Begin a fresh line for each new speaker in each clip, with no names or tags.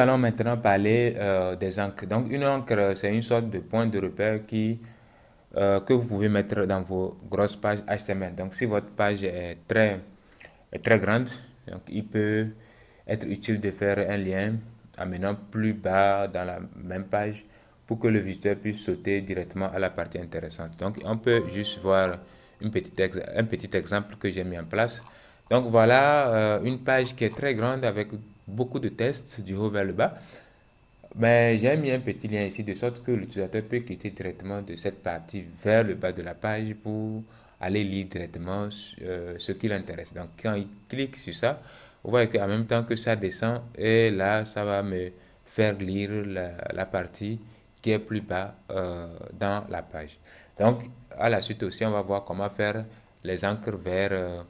allons maintenant parler des encres. Donc, une encre, c'est une sorte de point de repère que vous pouvez mettre dans vos grosses pages HTML. Donc, si votre page est très grande, donc il peut être utile de faire un lien amenant plus bas dans la même page pour que le visiteur puisse sauter directement à la partie intéressante. Donc, on peut juste voir un petit exemple que j'ai mis en place. Donc, voilà une page qui est très grande avec beaucoup de tests du haut vers le bas. Mais j'ai mis un petit lien ici de sorte que l'utilisateur peut cliquer directement de cette partie vers le bas de la page pour aller lire directement ce qui l'intéresse. Donc quand il clique sur ça, vous voyez qu'en même temps que ça descend, et là ça va me faire lire la partie qui est plus bas dans la page. Donc à la suite aussi, on va voir comment faire les encres vers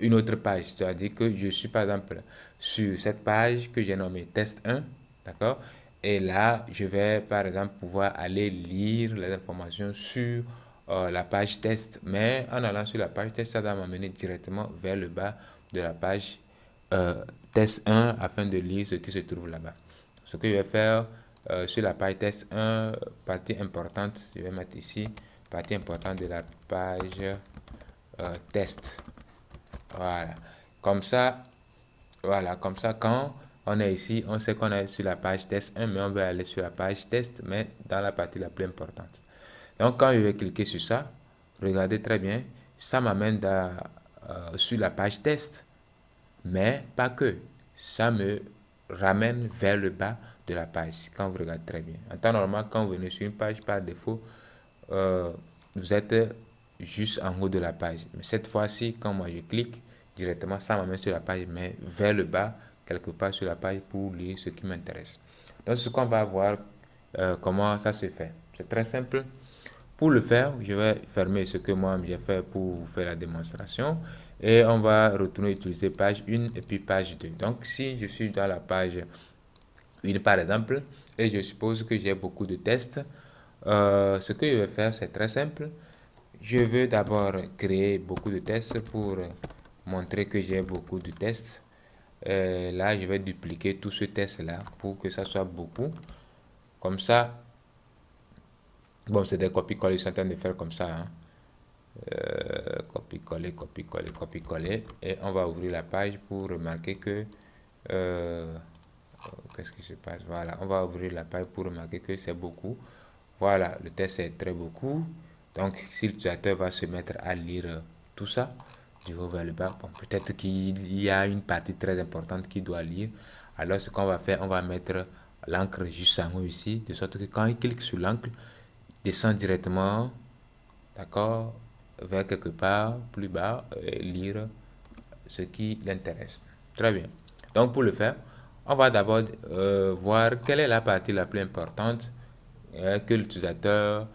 une autre page. C'est-à-dire que je suis par exemple sur cette page que j'ai nommée test 1, d'accord? Et là, je vais par exemple pouvoir aller lire les informations sur la page test. Mais en allant sur la page test, ça va m'amener directement vers le bas de la page test 1 afin de lire ce qui se trouve là-bas. Ce que je vais faire sur la page test 1, partie importante, je vais mettre ici, partie importante de la page test. Voilà. Comme ça, voilà. Comme ça, quand on est ici, on sait qu'on est sur la page test 1, mais on veut aller sur la page test, mais dans la partie la plus importante. Donc, quand je vais cliquer sur ça, regardez très bien, ça m'amène sur la page test, mais pas que. Ça me ramène vers le bas de la page, quand vous regardez très bien. En temps normal, quand vous venez sur une page, par défaut, euh, vous êtes juste en haut de la page. Mais cette fois-ci, quand moi je clique directement, ça m'amène sur la page, mais vers le bas, quelque part sur la page pour lire ce qui m'intéresse. Donc, ce qu'on va voir, comment ça se fait. C'est très simple. Pour le faire, je vais fermer ce que moi j'ai fait pour vous faire la démonstration et on va retourner utiliser page 1 et puis page 2. Donc, si je suis dans la page 1 par exemple et je suppose que j'ai beaucoup de tests, ce que je vais faire, c'est très simple. Je veux d'abord créer beaucoup de tests pour montrer que j'ai beaucoup de tests. Là, je vais dupliquer tout ce test-là pour que ça soit beaucoup. Comme ça, bon, c'est des copies-coller, je suis en train de faire comme ça, hein. Copier-coller, copier-coller, copier-coller. Et on va ouvrir la page pour remarquer que... euh, qu'est-ce qui se passe? Voilà, on va ouvrir la page pour remarquer que c'est beaucoup. Voilà, le test est très beaucoup. Donc, si l'utilisateur va se mettre à lire tout ça, du haut vers le bas, bon, peut-être qu'il y a une partie très importante qu'il doit lire. Alors, ce qu'on va faire, on va mettre l'encre juste en haut ici, de sorte que quand il clique sur l'encre, il descend directement, d'accord, vers quelque part plus bas, et lire ce qui l'intéresse. Très bien. Donc, pour le faire, on va d'abord voir quelle est la partie la plus importante que l'utilisateur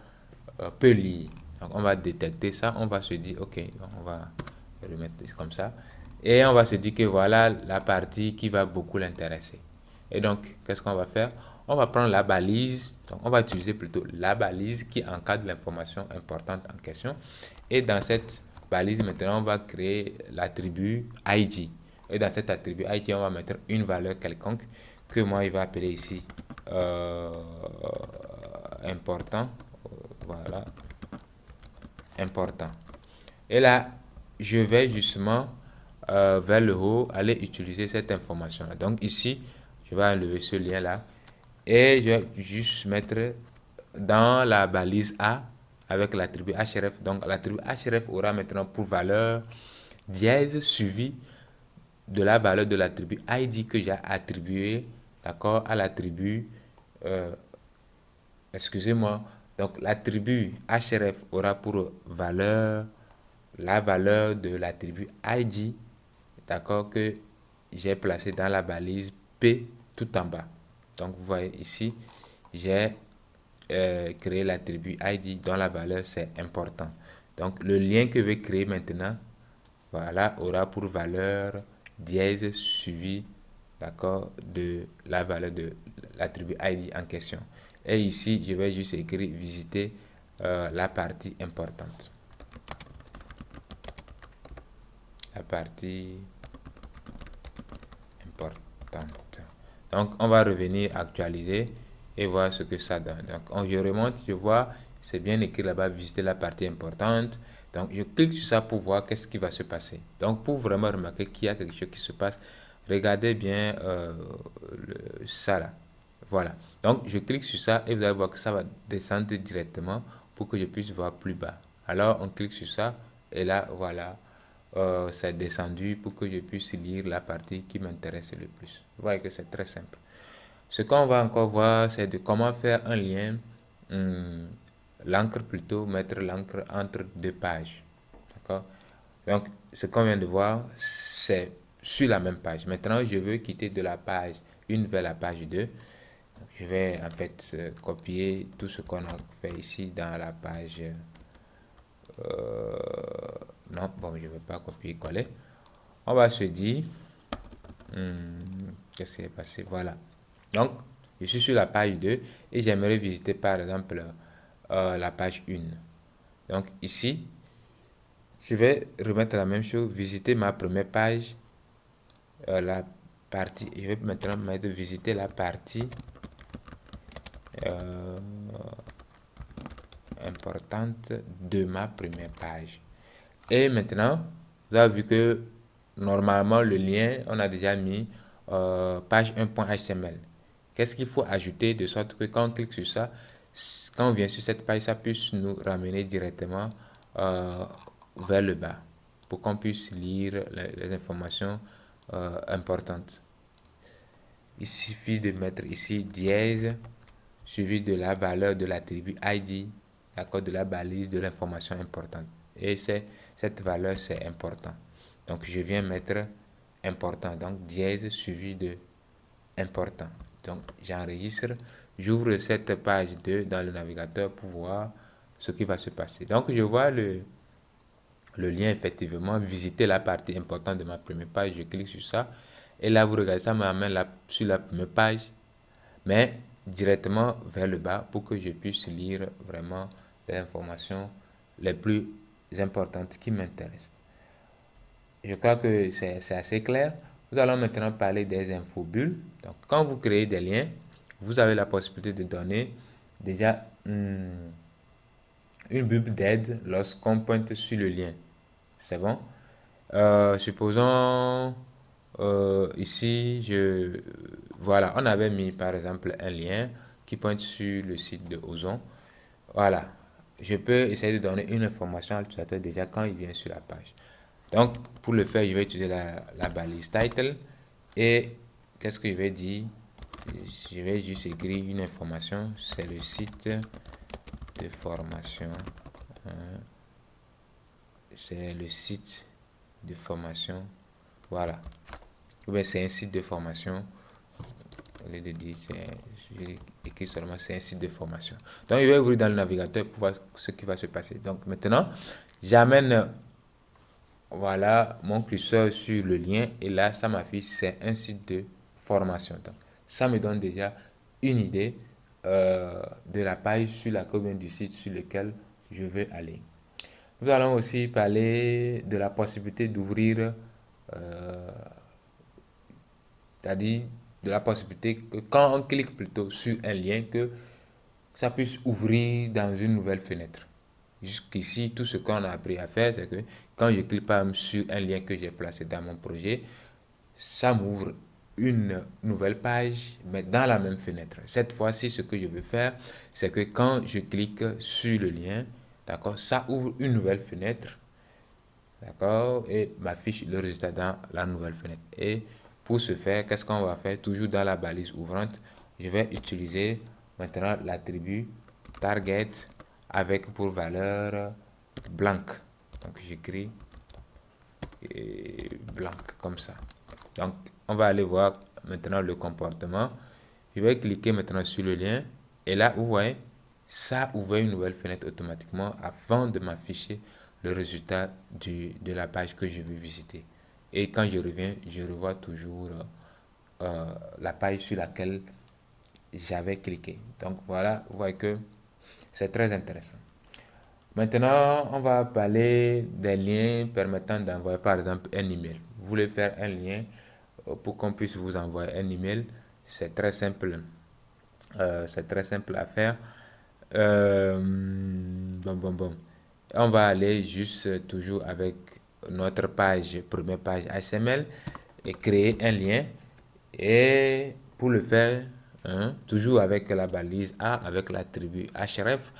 peut lire. Donc, on va détecter ça. On va se dire, OK, on va remettre comme ça. Et on va se dire que voilà la partie qui va beaucoup l'intéresser. Et donc, qu'est-ce qu'on va faire? On va prendre la balise. Donc, on va utiliser plutôt la balise qui encadre l'information importante en question. Et dans cette balise, maintenant, on va créer l'attribut ID. Et dans cet attribut ID, on va mettre une valeur quelconque que moi, il va appeler ici important. Voilà, important. Et là, je vais justement vers le haut aller utiliser cette information-là. Donc ici, je vais enlever ce lien-là et je vais juste mettre dans la balise A avec l'attribut href. Donc l'attribut href aura maintenant pour valeur dièse suivi de la valeur de l'attribut ID que j'ai attribué, d'accord, à l'attribut, euh, excusez-moi, donc l'attribut href aura pour valeur la valeur de l'attribut ID, d'accord, que j'ai placé dans la balise P tout en bas. Donc vous voyez ici, j'ai créé l'attribut ID dont la valeur c'est important. Donc le lien que je vais créer maintenant, voilà, aura pour valeur dièse suivi, d'accord, de la valeur de l'attribut ID en question. Et ici, je vais juste écrire visiter la partie importante. La partie importante. Donc, on va revenir actualiser et voir ce que ça donne. Donc, je remonte, je vois, c'est bien écrit là-bas, visiter la partie importante. Donc, je clique sur ça pour voir qu'est-ce qui va se passer. Donc, pour vraiment remarquer qu'il y a quelque chose qui se passe, regardez bien ça là. Voilà. Donc, je clique sur ça et vous allez voir que ça va descendre directement pour que je puisse voir plus bas. Alors, on clique sur ça et là, voilà, c'est descendu pour que je puisse lire la partie qui m'intéresse le plus. Vous voyez que c'est très simple. Ce qu'on va encore voir, c'est de comment faire un lien, l'encre plutôt, mettre l'encre entre deux pages. D'accord? Donc, ce qu'on vient de voir, c'est sur la même page. Maintenant, je veux quitter de la page 1 vers la page 2. Donc, je vais en fait copier tout ce qu'on a fait ici dans la page. Non, bon, je ne vais pas copier-coller. On va se dire, qu'est-ce qui est passé? Voilà. Donc, je suis sur la page 2 et j'aimerais visiter par exemple la page 1. Donc, ici, je vais remettre la même chose, visiter ma première page, la partie, je vais maintenant mettre visiter la partie euh, importante de ma première page. Et maintenant, vous avez vu que normalement le lien, on a déjà mis page 1.html. Qu'est-ce qu'il faut ajouter de sorte que quand on clique sur ça, quand on vient sur cette page, ça puisse nous ramener directement vers le bas pour qu'on puisse lire les informations importantes. Il suffit de mettre ici dièse suivi de la valeur de l'attribut ID, d'accord, de la balise de l'information importante. Et cette valeur, c'est important. Donc, je viens mettre important. Donc, dièse suivi de important. Donc, j'enregistre. J'ouvre cette page 2 dans le navigateur pour voir ce qui va se passer. Donc, je vois le lien, effectivement, visiter la partie importante de ma première page. Je clique sur ça. Et là, vous regardez, ça m'amène sur la première page, mais directement vers le bas pour que je puisse lire vraiment les informations les plus importantes qui m'intéressent. Je crois que c'est assez clair. Nous allons maintenant parler des infobulles. Donc, quand vous créez des liens, vous avez la possibilité de donner déjà une bulle d'aide lorsqu'on pointe sur le lien. C'est bon? Supposons ici, voilà, on avait mis par exemple un lien qui pointe sur le site de Ozon. Voilà, je peux essayer de donner une information à l'utilisateur déjà quand il vient sur la page. Donc, pour le faire, je vais utiliser la balise title et qu'est-ce que je vais dire? Je vais juste écrire une information, c'est le site de formation. C'est le site de formation. Voilà. C'est un site de formation. Au lieu de dire, j'ai écrit seulement c'est un site de formation. Donc, je vais ouvrir dans le navigateur pour voir ce qui va se passer. Donc, maintenant, j'amène voilà mon curseur sur le lien et là, ça m'affiche c'est un site de formation. Donc, ça me donne déjà une idée de la page sur la commune du site sur lequel je veux aller. Nous allons aussi parler de la possibilité d'ouvrir, c'est-à-dire de la possibilité que quand on clique plutôt sur un lien, que ça puisse ouvrir dans une nouvelle fenêtre. Jusqu'ici, tout ce qu'on a appris à faire, c'est que quand je clique sur un lien que j'ai placé dans mon projet, ça m'ouvre une nouvelle page, mais dans la même fenêtre. Cette fois-ci, ce que je veux faire, c'est que quand je clique sur le lien, d'accord, ça ouvre une nouvelle fenêtre, d'accord, et m'affiche le résultat dans la nouvelle fenêtre. Et pour ce faire, qu'est-ce qu'on va faire? Toujours dans la balise ouvrante, je vais utiliser maintenant l'attribut target avec pour valeur blanc. Donc j'écris blanc comme ça. Donc on va aller voir maintenant le comportement. Je vais cliquer maintenant sur le lien et là vous voyez ça ouvre une nouvelle fenêtre automatiquement avant de m'afficher le résultat de la page que je veux visiter. Et quand je reviens, je revois toujours la page sur laquelle j'avais cliqué. Donc voilà, vous voyez que c'est très intéressant. Maintenant, on va parler des liens permettant d'envoyer par exemple un email. Vous voulez faire un lien pour qu'on puisse vous envoyer un email. C'est très simple. C'est très simple à faire. Bon. On va aller juste toujours avec notre page, première page HTML et créer un lien. Et pour le faire, hein, toujours avec la balise A, avec l'attribut href,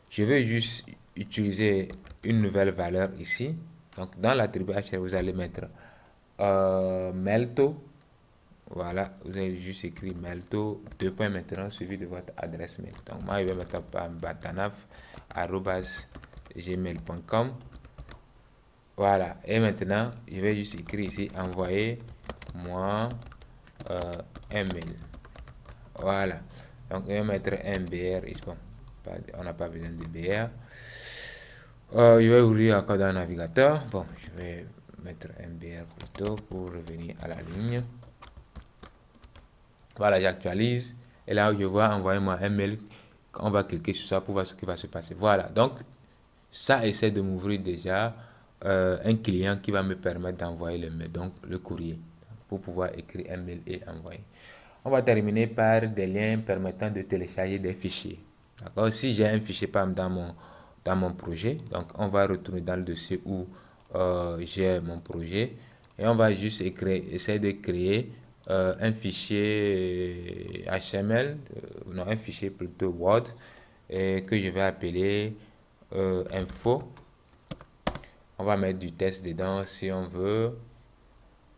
je vais juste utiliser une nouvelle valeur ici. Donc, dans l'attribut href, vous allez mettre Melto. Voilà, vous avez juste écrit Melto, deux points maintenant, suivi de votre adresse mail. Donc, moi, je vais mettre batanaf@gmail.com. Voilà, et maintenant, je vais juste écrire ici, envoyez-moi un mail. Voilà, donc, je vais mettre un BR ici. Bon, on n'a pas besoin de BR. Je vais ouvrir encore dans le navigateur. Bon, je vais mettre un BR plutôt pour revenir à la ligne. Voilà, j'actualise. Et là, je vois envoyer-moi un mail. On va cliquer sur ça pour voir ce qui va se passer. Voilà, donc ça essaie de m'ouvrir déjà un client qui va me permettre d'envoyer le mail, donc le courrier, pour pouvoir écrire un mail et envoyer. On va terminer par des liens permettant de télécharger des fichiers. D'accord? Si j'ai un fichier par exemple, dans mon projet, donc on va retourner dans le dossier où j'ai mon projet et on va juste essayer de créer un fichier HTML, non, un fichier plutôt Word, que je vais appeler info. On va mettre du texte dedans si on veut.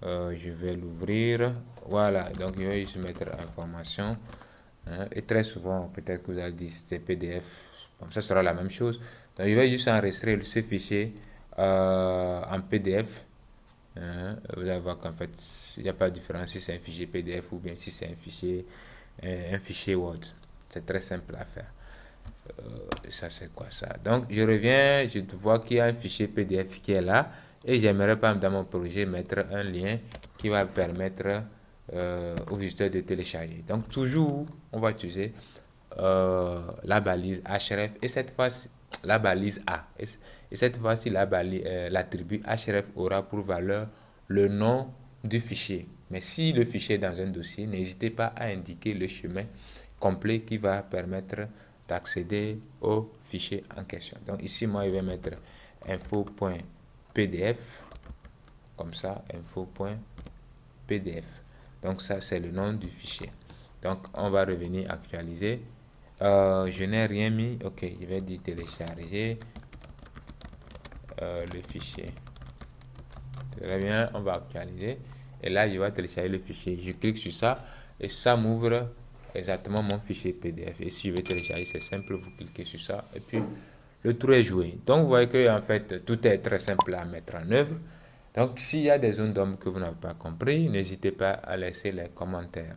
Je vais l'ouvrir. Voilà, donc je vais juste mettre information. Hein, et très souvent, peut-être que vous allez dire c'est PDF. Bon, ça sera la même chose. Donc je vais juste enregistrer ce fichier en PDF. Hein, vous allez voir qu'en fait, il n'y a pas de différence si c'est un fichier PDF ou bien si c'est un fichier Word. C'est très simple à faire. Ça c'est quoi ça? Donc je reviens, je vois qu'il y a un fichier PDF qui est là et j'aimerais pas dans mon projet mettre un lien qui va permettre aux visiteurs de télécharger. Donc toujours on va utiliser la balise href et cette fois-ci la balise A. Et cette fois-ci l'attribut href aura pour valeur le nom du fichier. Mais si le fichier est dans un dossier, n'hésitez pas à indiquer le chemin complet qui va permettre d'accéder au fichier en question. Donc ici, moi, je vais mettre info.pdf, comme ça, info.pdf. Donc ça, c'est le nom du fichier. Donc on va revenir actualiser. Je n'ai rien mis. Ok, je vais dire télécharger le fichier. Très bien, on va actualiser. Et là, je vais télécharger le fichier. Je clique sur ça et ça m'ouvre exactement mon fichier PDF. Et si je veux télécharger, c'est simple, vous cliquez sur ça et puis le tour est joué. Donc, vous voyez que en fait, tout est très simple à mettre en œuvre. Donc, s'il y a des zones d'ombre que vous n'avez pas compris, n'hésitez pas à laisser les commentaires.